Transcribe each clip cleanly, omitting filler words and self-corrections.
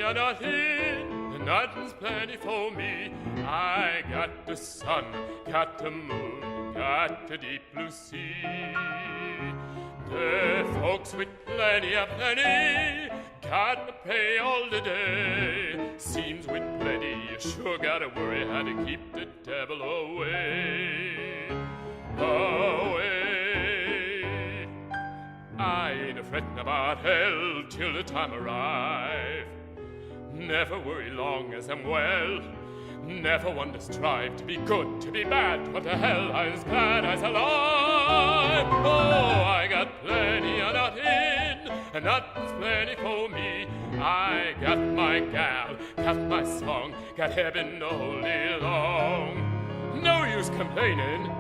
are not in, and nothing's plenty for me. I got the sun, got the moon, got the deep blue sea. The folks with plenty of plenty gotta pay all the day. Seems with plenty you sure gotta worry how to keep the devil away. Away. I ain't a-frettin' about hell till the time arrive. Never worry long as I'm well. Never one to strive to be good, to be bad. What the hell, I'm as glad as alive. Oh, I got plenty of nothing, and nothing's plenty for me. I got my gal, got my song, got heaven all day long. No use complaining.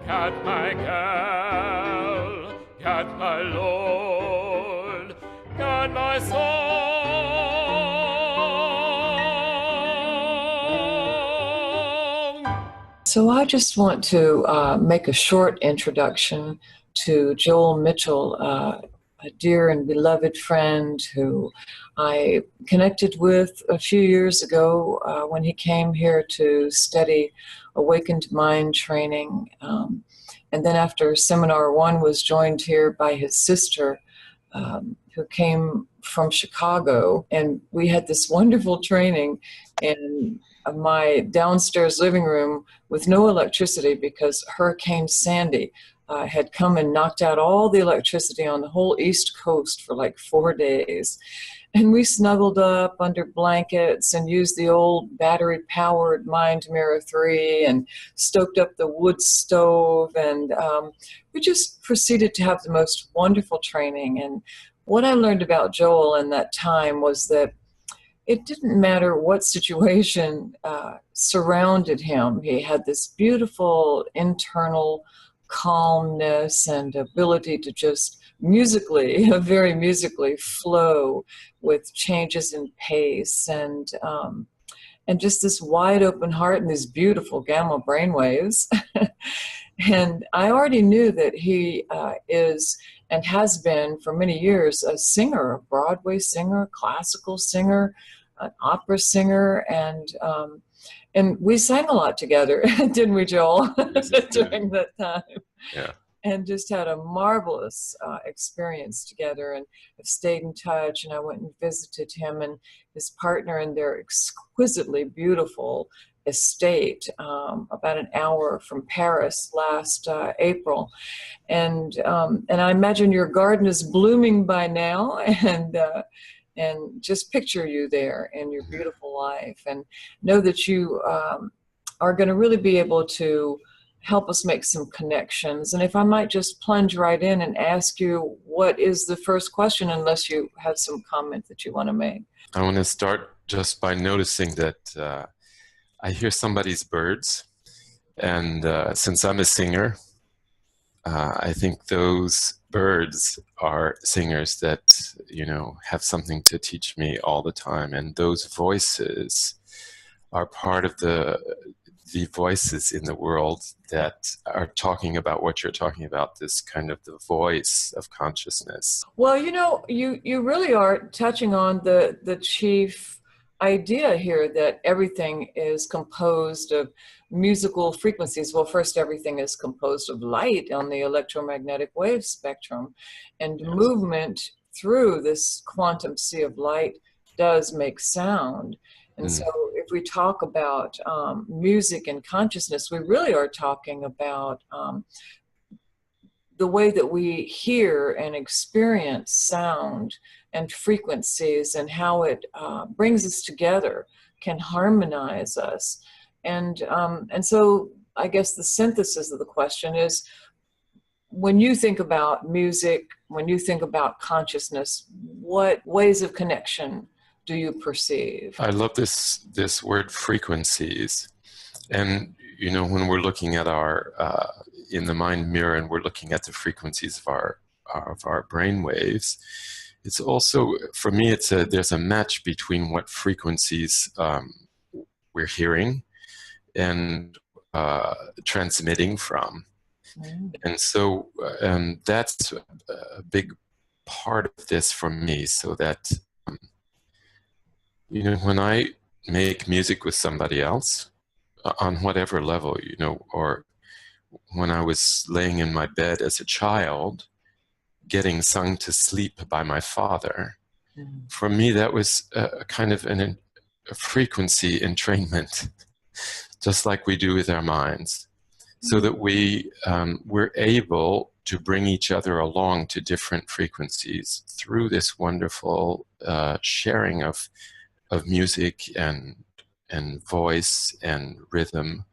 Got my gal, got my Lord, got my song. So I just want to make a short introduction to Joel Mitchell, a dear and beloved friend who I connected with a few years ago when he came here to study Awakened Mind training. And then after Seminar 1 was joined here by his sister, who came from Chicago, and we had this wonderful training in my downstairs living room with no electricity because Hurricane Sandy had come and knocked out all the electricity on the whole East Coast for like 4 days. And we snuggled up under blankets and used the old battery-powered Mind Mirror 3 and stoked up the wood stove. And we just proceeded to have the most wonderful training. And what I learned about Joel in that time was that it didn't matter what situation surrounded him. He had this beautiful internal calmness and ability to just musically, very musically flow with changes in pace and just this wide open heart and these beautiful gamma brainwaves. And I already knew that he is and has been for many years a singer, a Broadway singer, classical singer, an opera singer, and we sang a lot together, didn't we, Joel, during that time? Yeah. And just had a marvelous experience together and have stayed in touch. And I went and visited him and his partner in their exquisitely beautiful estate about an hour from Paris last April. And I imagine your garden is blooming by now, and just picture you there in your beautiful life and know that you are going to really be able to help us make some connections. And if I might just plunge right in and ask you, what is the first question, unless you have some comment that you want to make? I want to start just by noticing that I hear somebody's birds. And since I'm a singer, I think those birds are singers that, have something to teach me all the time. And those voices are part of the voices in the world that are talking about what you're talking about, this kind of the voice of consciousness. Well, you really are touching on the chief idea here, that everything is composed of musical frequencies. Well, first, everything is composed of light on the electromagnetic wave spectrum, and movement through this quantum sea of light does make sound. And so if we talk about music and consciousness, we really are talking about the way that we hear and experience sound and frequencies, and how it brings us together, can harmonize us. And so I guess the synthesis of the question is, when you think about music, when you think about consciousness, what ways of connection do you perceive? I love this word frequencies. And, when we're looking at our, in the mind mirror, and we're looking at the frequencies of our brain waves, it's also, for me, there's a match between what frequencies we're hearing and transmitting from. And so that's a big part of this for me, so that You know, when I make music with somebody else, on whatever level, you know, or when I was laying in my bed as a child, getting sung to sleep by my father, for me, that was a kind of a frequency entrainment, just like we do with our minds, so that we're able to bring each other along to different frequencies through this wonderful sharing of music and voice and rhythm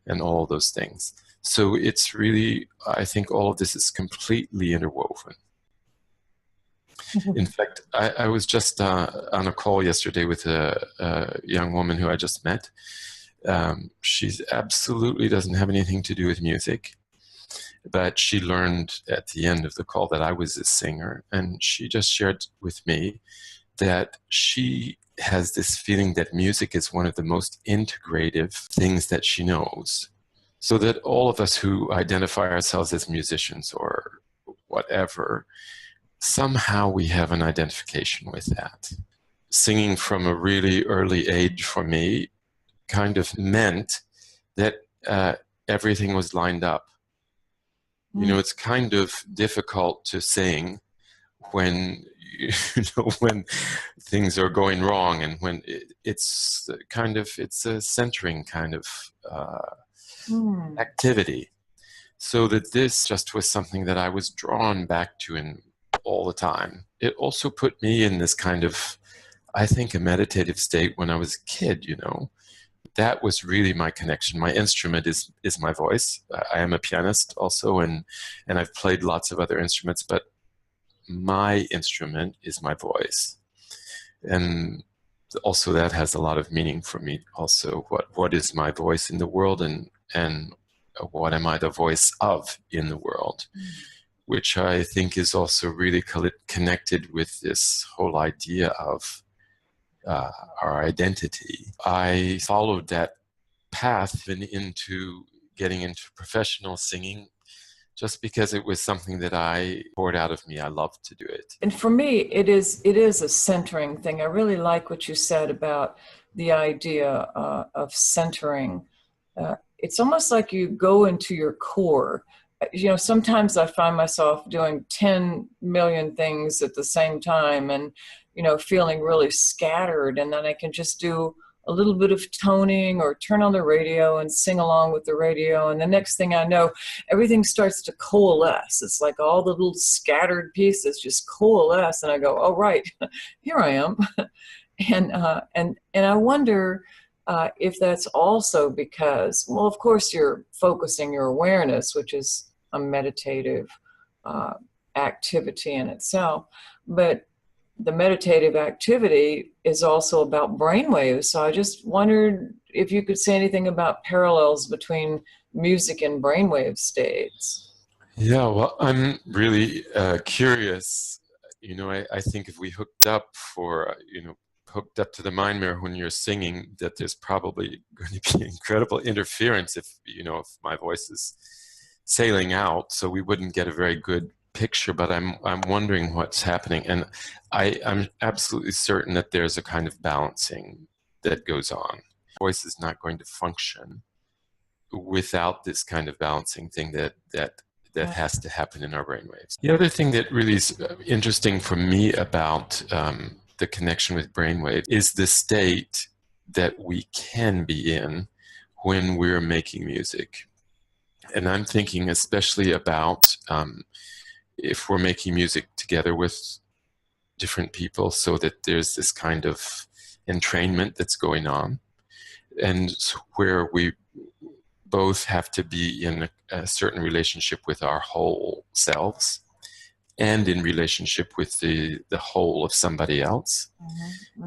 and all those things. So it's really, I think all of this is completely interwoven. In fact, I was just on a call yesterday with a young woman who I just met. She absolutely doesn't have anything to do with music, but she learned at the end of the call that I was a singer, and she just shared with me that she has this feeling that music is one of the most integrative things that she knows. So that all of us who identify ourselves as musicians or whatever, somehow we have an identification with that. Singing from a really early age for me kind of meant that everything was lined up. You know, it's kind of difficult to sing when when things are going wrong, and when it's a centering kind of activity. So that this just was something that I was drawn back to in all the time. It also put me in this kind of, I think, a meditative state when I was a kid, you know. That was really my connection. My instrument is my voice. I am a pianist also, and I've played lots of other instruments, but my instrument is my voice. And also that has a lot of meaning for me also. What is my voice in the world, and what am I the voice of in the world? Which I think is also really connected with this whole idea of our identity. I followed that path into getting into professional singing just because it was something that I poured out of me. I loved to do it. And for me, it is a centering thing. I really like what you said about the idea of centering. It's almost like you go into your core. You know, sometimes I find myself doing 10 million things at the same time and, you know, feeling really scattered. And then I can just do a little bit of toning or turn on the radio and sing along with the radio. And the next thing I know, everything starts to coalesce. It's like all the little scattered pieces just coalesce. And I go, oh, right, here I am. And I wonder if that's also because, well, of course, you're focusing your awareness, which is a meditative activity in itself, but the meditative activity is also about brainwaves. So I just wondered if you could say anything about parallels between music and brainwave states. Yeah, well, I'm really curious. You know, I think if we hooked up hooked up to the mind mirror when you're singing, that there's probably going to be incredible interference if my voice is sailing out, so we wouldn't get a very good picture. But I'm wondering what's happening, and I'm absolutely certain that there's a kind of balancing that goes on. Voice is not going to function without this kind of balancing thing that has to happen in our brainwaves. The other thing that really is interesting for me about the connection with brainwave is the state that we can be in when we're making music. And I'm thinking especially about if we're making music together with different people, so that there's this kind of entrainment that's going on, and where we both have to be in a certain relationship with our whole selves and in relationship with the whole of somebody else,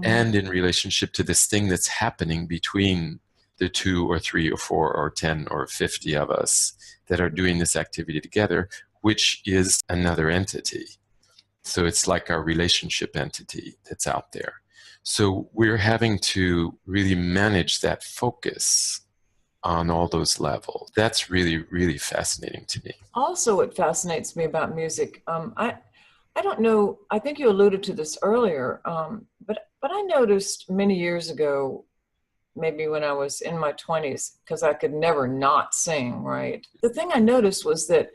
and in relationship to this thing that's happening between the 2 or 3 or 4 or 10 or 50 of us that are doing this activity together, which is another entity. So it's like our relationship entity that's out there. So we're having to really manage that focus on all those levels. That's really, really fascinating to me. Also, what fascinates me about music, I I don't know, I think you alluded to this earlier, but I noticed many years ago, maybe when I was in my 20s, because I could never not sing, right? The thing I noticed was that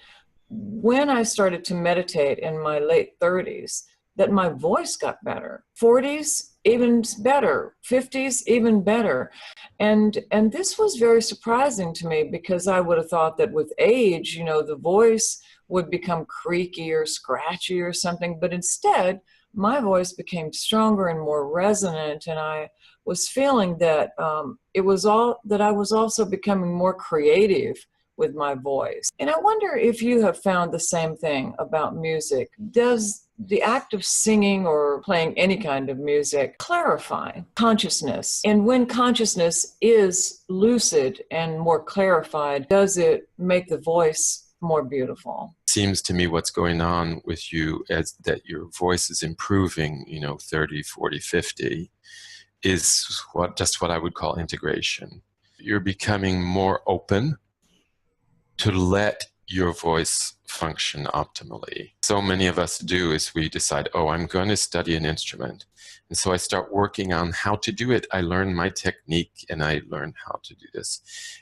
when I started to meditate in my late 30s, that my voice got better. 40s, even better. 50s, even better. And this was very surprising to me, because I would have thought that with age, you know, the voice would become creaky or scratchy or something, but instead my voice became stronger and more resonant, and I was feeling that it was all that I was also becoming more creative with my voice. And I wonder if you have found the same thing about music. Does the act of singing or playing any kind of music clarify consciousness? And when consciousness is lucid and more clarified, does it make the voice more beautiful? Seems to me what's going on with you is that your voice is improving, 30, 40, 50, is what I would call integration. You're becoming more open to let your voice function optimally. So many of us do is we decide, oh, I'm going to study an instrument. And so I start working on how to do it. I learn my technique and I learn how to do this.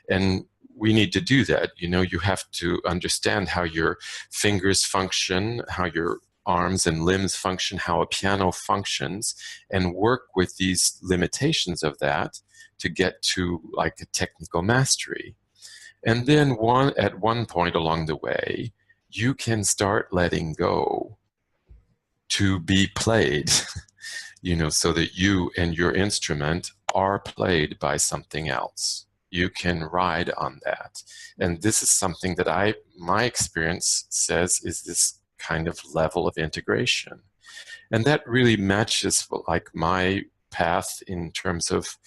And we need to do that. You have to understand how your fingers function, how your arms and limbs function, how a piano functions, and work with these limitations of that to get to like a technical mastery. And then at one point along the way, you can start letting go to be played, so that you and your instrument are played by something else. You can ride on that. And this is something that my experience says is this kind of level of integration. And that really matches like my path in terms of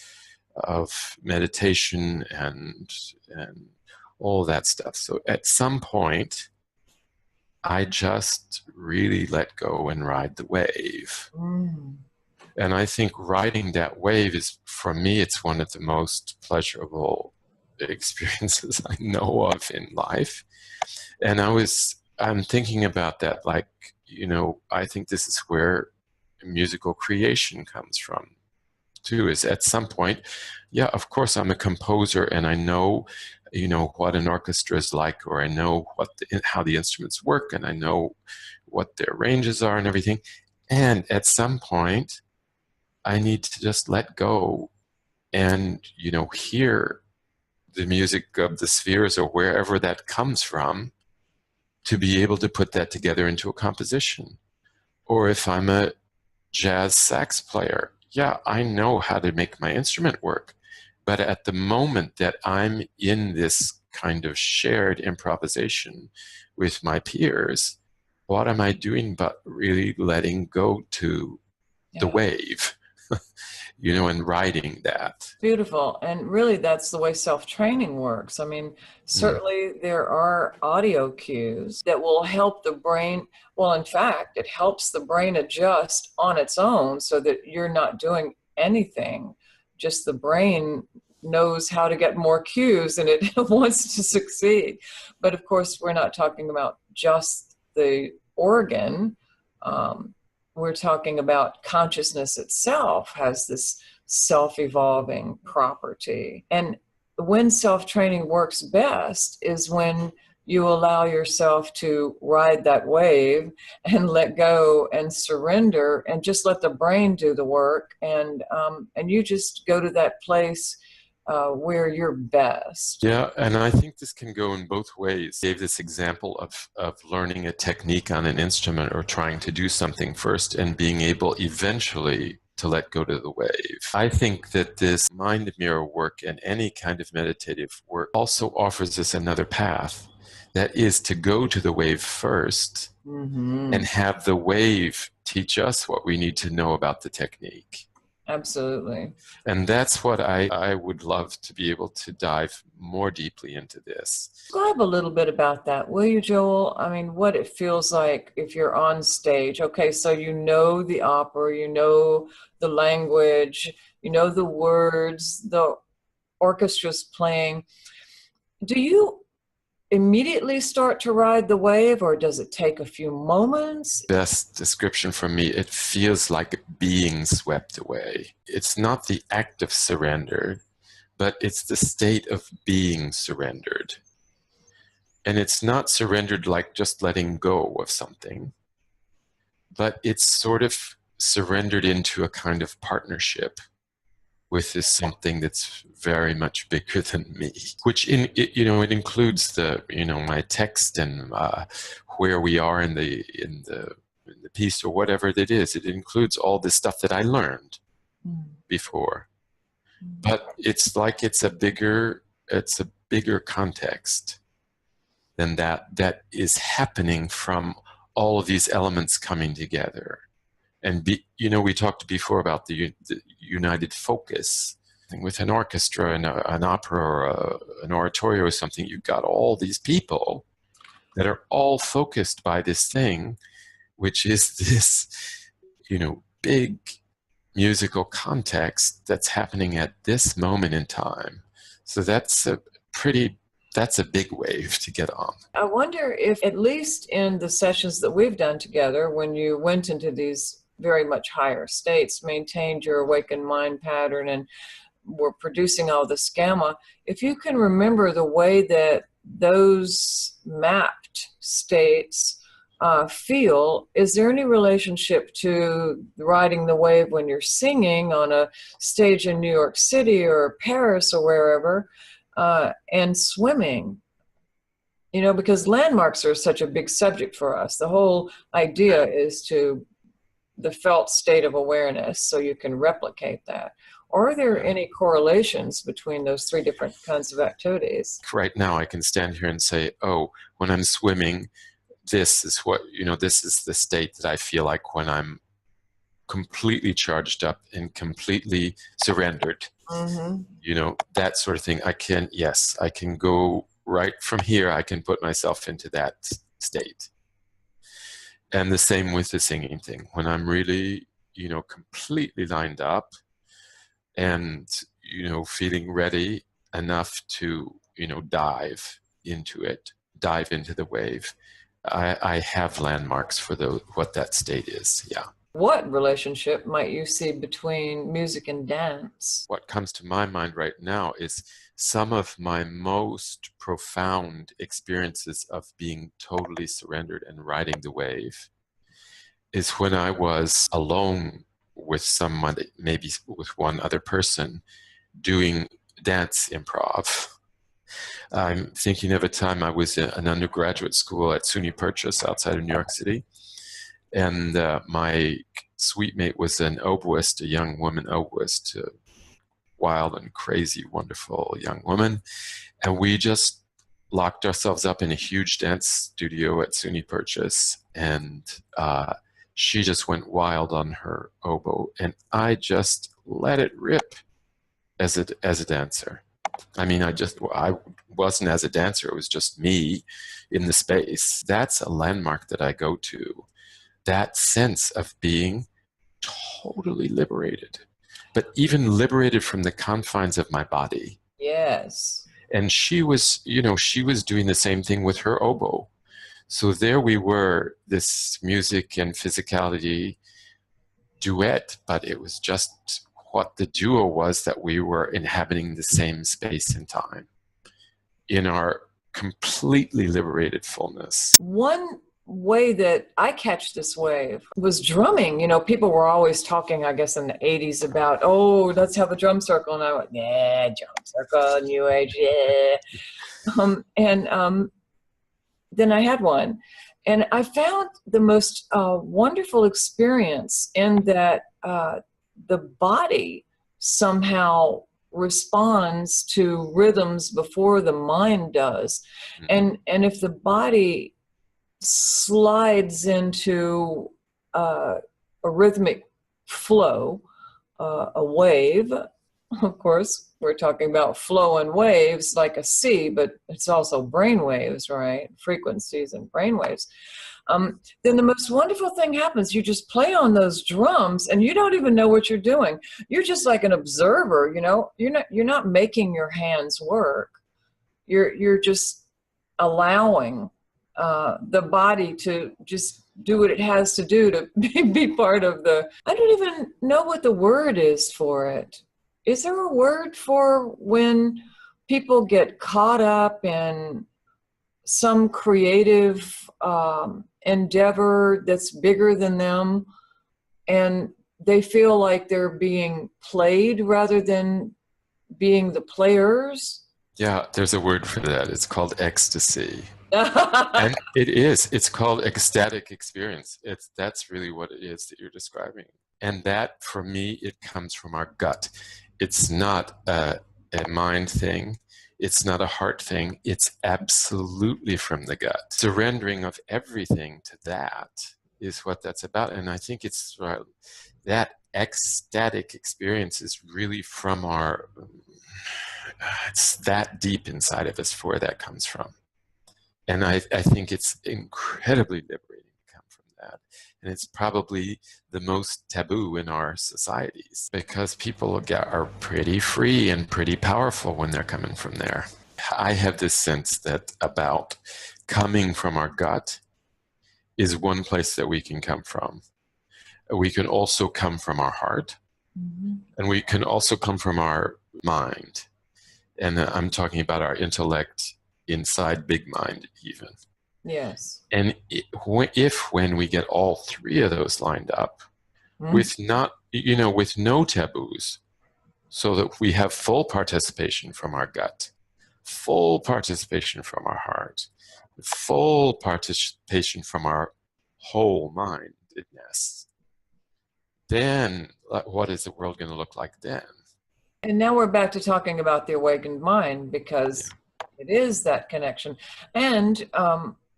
meditation and all that stuff. So at some point, I just really let go and ride the wave. Mm. And I think riding that wave is, for me, it's one of the most pleasurable experiences I know of in life. And I'm thinking about that, like, I think this is where musical creation comes from too, is at some point, yeah, of course I'm a composer and I know, what an orchestra is like, or I know how the instruments work, and I know what their ranges are and everything. And at some point, I need to just let go and, hear the music of the spheres or wherever that comes from, to be able to put that together into a composition. Or if I'm a jazz sax player, yeah, I know how to make my instrument work. But at the moment that I'm in this kind of shared improvisation with my peers, what am I doing but really letting go to the wave, and riding that. Beautiful. And really, that's the way self-training works. I mean, certainly there are audio cues that will help the brain. Well, in fact, it helps the brain adjust on its own so that you're not doing anything. Just the brain knows how to get more cues and it wants to succeed. But of course, we're not talking about just the organ. We're talking about consciousness itself has this self-evolving property. And when self-training works best is when you allow yourself to ride that wave and let go and surrender and just let the brain do the work. And you just go to that place where you're best. Yeah, and I think this can go in both ways. I gave this example of learning a technique on an instrument or trying to do something first and being able eventually to let go to the wave. I think that this mind mirror work and any kind of meditative work also offers us another path. That is to go to the wave first and have the wave teach us what we need to know about the technique. Absolutely. And that's what I would love to be able to dive more deeply into this. Describe a little bit about that, will you, Joel? I mean, what it feels like if you're on stage. Okay, so you know the opera, you know the language, you know the words, the orchestra's playing. immediately start to ride the wave, or does it take a few moments? Best description for me, it feels like being swept away. It's not the act of surrender, but it's the state of being surrendered. And it's not surrendered like just letting go of something, but it's sort of surrendered into a kind of partnership with this something that's very much bigger than me, which it includes my text and where we are in the piece or whatever it is. It includes all the stuff that I learned before, but it's like it's a bigger context than that is happening from all of these elements coming together. And we talked before about the united focus. With an orchestra and an opera or an oratorio or something, you've got all these people that are all focused by this thing, which is this, big musical context that's happening at this moment in time. So that's a big wave to get on. I wonder if, at least in the sessions that we've done together, when you went into these very much higher states, maintained your awakened mind pattern, and were producing all this gamma, if you can remember the way that those mapped states feel, is there any relationship to riding the wave when you're singing on a stage in New York City or Paris or wherever, and swimming? Because landmarks are such a big subject for us. The whole idea is to the felt state of awareness, so you can replicate that. Are there any correlations between those three different kinds of activities? Right now, I can stand here and say, oh, when I'm swimming, this is the state that I feel like when I'm completely charged up and completely surrendered. Mm-hmm. That sort of thing. I can go right from here. I can put myself into that state. And the same with the singing thing. When I'm really, completely lined up and, feeling ready enough to, dive into the wave, I have landmarks for what that state is. Yeah. What relationship might you see between music and dance? What comes to my mind right now is some of my most profound experiences of being totally surrendered and riding the wave is when I was alone with someone, maybe with one other person, doing dance improv. I'm thinking of a time I was in an undergraduate school at SUNY Purchase outside of New York City, and my suite mate was an oboist, a young woman oboist, a wild and crazy, wonderful young woman, and we just locked ourselves up in a huge dance studio at SUNY Purchase, and she just went wild on her oboe, and I just let it rip as a dancer. I mean, I wasn't as a dancer, it was just me in the space. That's a landmark that I go to. That sense of being totally liberated, but even liberated from the confines of my body. Yes. And she was doing the same thing with her oboe. So there we were, this music and physicality duet, but it was just what the duo was, that we were inhabiting the same space and time in our completely liberated fullness. One way that I catch this wave was drumming. People were always talking, I guess, in the 80s about, oh, let's have a drum circle. And I went, yeah, drum circle, New Age, yeah. Then I had one. And I found the most wonderful experience in that the body somehow responds to rhythms before the mind does. And if the body slides into a rhythmic flow, a wave, of course, we're talking about flow and waves like a sea, but it's also brain waves, right? Frequencies and brain waves. Then the most wonderful thing happens. You just play on those drums and you don't even know what you're doing. You're just like an observer, You're not making your hands work. You're just allowing the body to just do what it has to do to be part of the, I don't even know what the word is for it. Is there a word for when people get caught up in some creative endeavor that's bigger than them and they feel like they're being played rather than being the players? Yeah, there's a word for that. It's called ecstasy. And it is. It's called ecstatic experience. That's really what it is that you're describing. And that, for me, it comes from our gut. It's not a mind thing. It's not a heart thing. It's absolutely from the gut. Surrendering of everything to that is what that's about. And I think it's that ecstatic experience is really from our, it's that deep inside of us where that comes from. And I think it's incredibly liberating to come from that. And it's probably the most taboo in our societies because people are pretty free and pretty powerful when they're coming from there. I have this sense that about coming from our gut is one place that we can come from. We can also come from our heart, and we can also come from our mind. And I'm talking about our intellect inside big mind even. Yes. And when we get all three of those lined up with with no taboos, so that we have full participation from our gut, full participation from our heart, full participation from our whole mindedness, then what is the world going to look like then? And now we're back to talking about the awakened mind, because it is that connection. And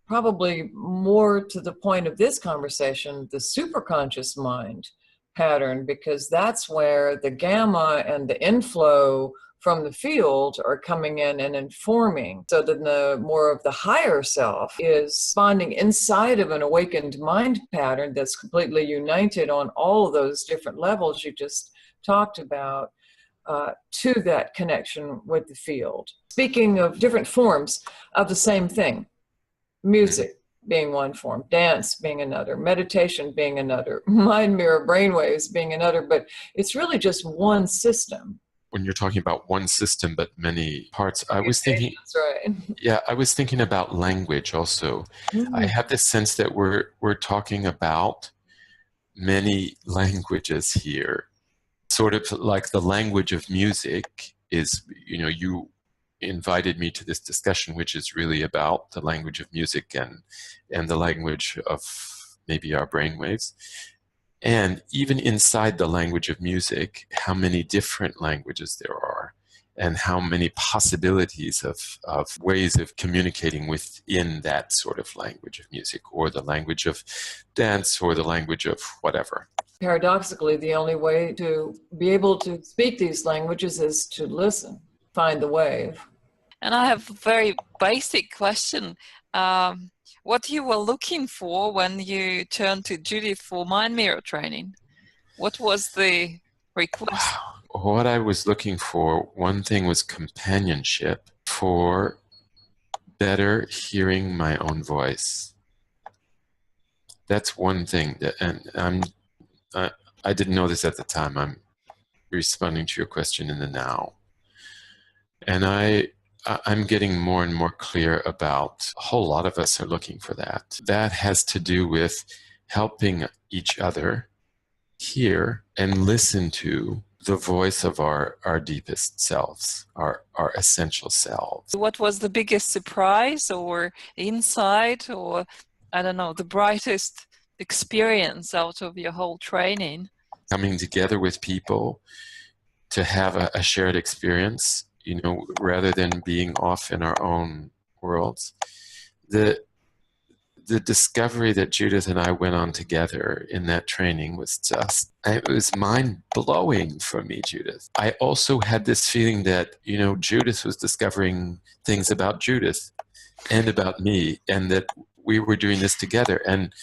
probably more to the point of this conversation, the superconscious mind pattern, because that's where the gamma and the inflow from the field are coming in and informing. So then the more of the higher self is spawning inside of an awakened mind pattern that's completely united on all of those different levels you just talked about. To that connection with the field. Speaking of different forms of the same thing, music being one form, dance being another, meditation being another, mind mirror brainwaves being another, but it's really just one system. When you're talking about one system but many parts, I was thinking, that's right. Yeah, I was thinking about language also. I have this sense that we're talking about many languages here. Sort of like the language of music is, you invited me to this discussion, which is really about the language of music and the language of maybe our brainwaves. And even inside the language of music, how many different languages there are and how many possibilities of ways of communicating within that sort of language of music, or the language of dance, or the language of whatever. Paradoxically, the only way to be able to speak these languages is to listen, find the wave. And I have a very basic question. What you were looking for when you turned to Judith for mind mirror training? What was the request? What I was looking for, one thing was companionship for better hearing my own voice. That's one thing, and I didn't know this at the time. I'm responding to your question in the now. And I'm getting more and more clear about a whole lot of us are looking for that. That has to do with helping each other hear and listen to the voice of our deepest selves, our essential selves. What was the biggest surprise or insight, or I don't know, the brightest experience out of your whole training? Coming together with people to have a shared experience, rather than being off in our own worlds. The discovery that Judith and I went on together in that training was it was mind-blowing for me, Judith. I also had this feeling that, Judith was discovering things about Judith and about me, and that we were doing this together. And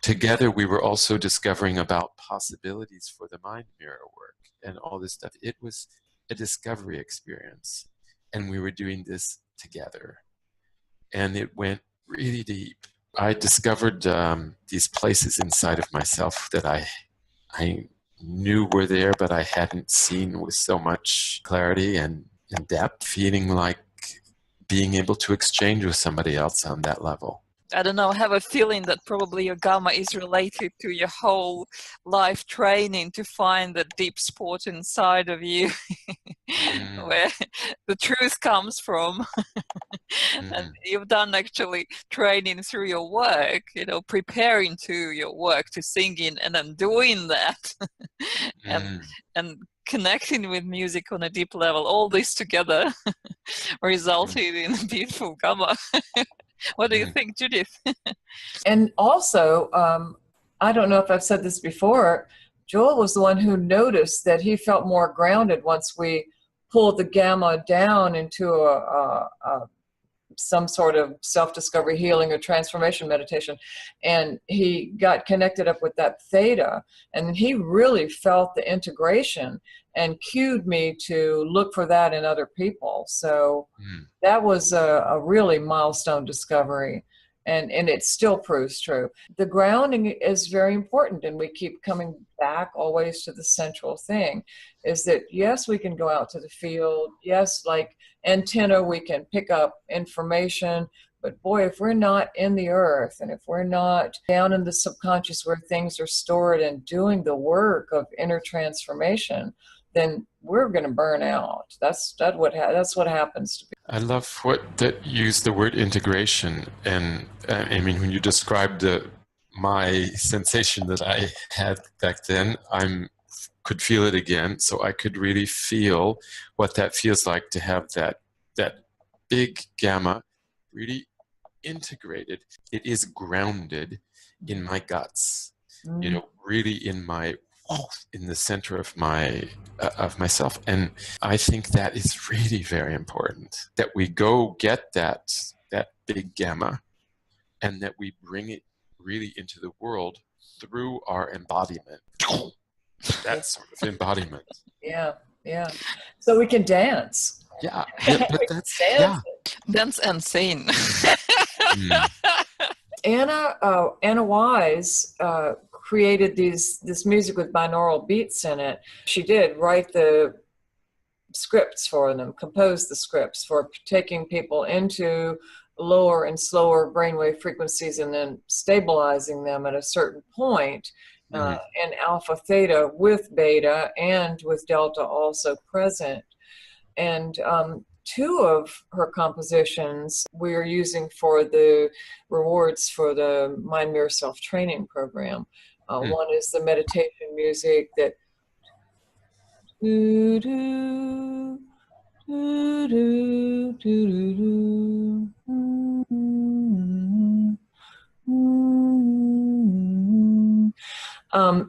together we were also discovering about possibilities for the mind mirror work and all this stuff. It was a discovery experience, and we were doing this together. and it went really deep. I discovered these places inside of myself that I knew were there, but I hadn't seen with so much clarity and depth, feeling like being able to exchange with somebody else on that level. I don't know, I have a feeling that probably your gamma is related to your whole life training to find the deep spot inside of you where the truth comes from. And you've done actually training through your work, preparing to your work, to singing and then doing that and connecting with music on a deep level. All this together resulted in a beautiful gamma. What do you think, Judith? And also, I don't know if I've said this before, Joel was the one who noticed that he felt more grounded once we pulled the gamma down into some sort of self-discovery, healing, or transformation meditation. And he got connected up with that theta, and he really felt the integration and cued me to look for that in other people. So that was a really milestone discovery, and it still proves true. The grounding is very important, and we keep coming back always to the central thing, is that yes, we can go out to the field, yes, like antenna, we can pick up information, but boy, if we're not in the earth, and if we're not down in the subconscious where things are stored and doing the work of inner transformation, then we're going to burn out. That's what happens to people. I love that you used the word integration, and I mean, when you described my sensation that I had back then, could feel it again. So I could really feel what that feels like to have that big gamma really integrated. It is grounded in my guts, really in the center of myself. And I think that is really very important, that we go get that big gamma and that we bring it really into the world through our embodiment. That sort of embodiment. Yeah. So we can dance. Yeah, but that's Dance and sing. Anna Wise created this music with binaural beats in it. She did write the scripts for them, compose the scripts for taking people into lower and slower brainwave frequencies and then stabilizing them at a certain point. And alpha theta with beta and with delta also present. And two of her compositions we're using for the rewards for the Mind Mirror Self Training program. One is the meditation music that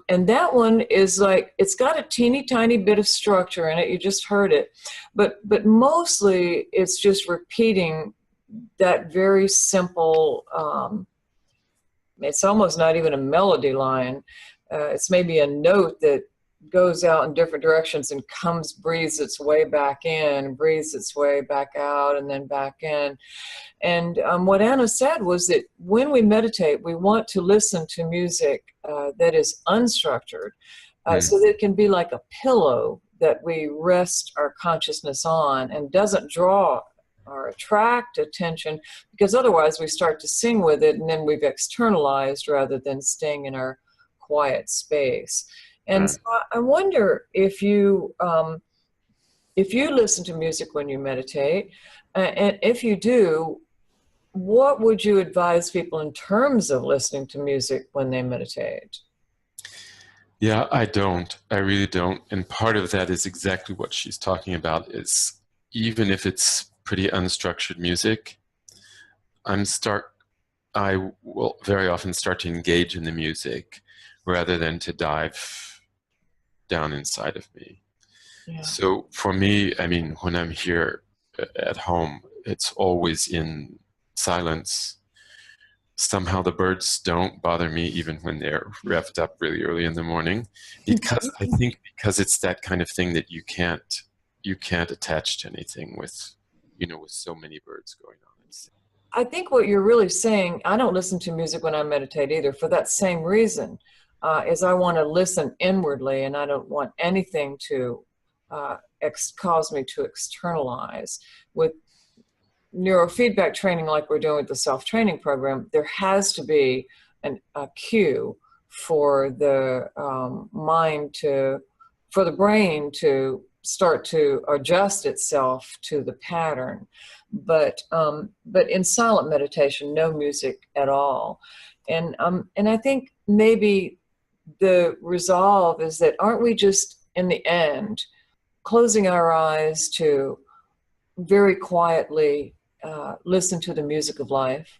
and that one is like, it's got a teeny tiny bit of structure in it. You just heard it, but mostly it's just repeating that very simple, it's almost not even a melody line. It's maybe a note that goes out in different directions and breathes its way back in, breathes its way back out, and then back in. And what Anna said was that when we meditate, we want to listen to music that is unstructured, so that it can be like a pillow that we rest our consciousness on and doesn't draw or attract attention, because otherwise we start to sing with it and then we've externalized rather than staying in our quiet space. And so I wonder if you listen to music when you meditate, and if you do, what would you advise people in terms of listening to music when they meditate? Yeah, I don't. I really don't. And part of that is exactly what she's talking about, is even if it's pretty unstructured music, I will very often start to engage in the music rather than to dive down inside of me. Yeah. So for me, I mean, when I'm here at home, it's always in silence. Somehow the birds don't bother me even when they're revved up really early in the morning, because I think because it's that kind of thing that you can't attach to anything with, with so many birds going on. I think what you're really saying, I don't listen to music when I meditate either, for that same reason, is I want to listen inwardly, and I don't want anything to cause me to externalize. With neurofeedback training, like we're doing with the self-training program, there has to be a cue for the for the brain to start to adjust itself to the pattern. But in silent meditation, no music at all. And I think maybe the resolve is that, aren't we just in the end closing our eyes to very quietly listen to the music of life,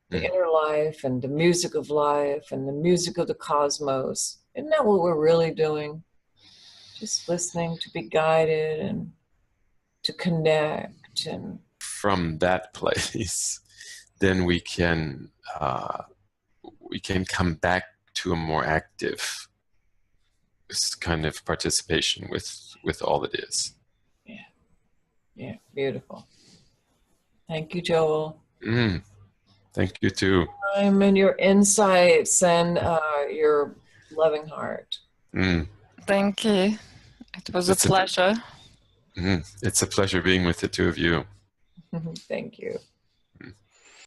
the inner life and the music of life and the music of the cosmos? Isn't that what we're really doing? Just listening to be guided and to connect. And from that place, then we can come back to a more active kind of participation with all that is. Yeah, beautiful. Thank you, Joel. Thank you too. Time and your insights and your loving heart. Thank you. It was a pleasure. It's a pleasure being with the two of you. Thank you.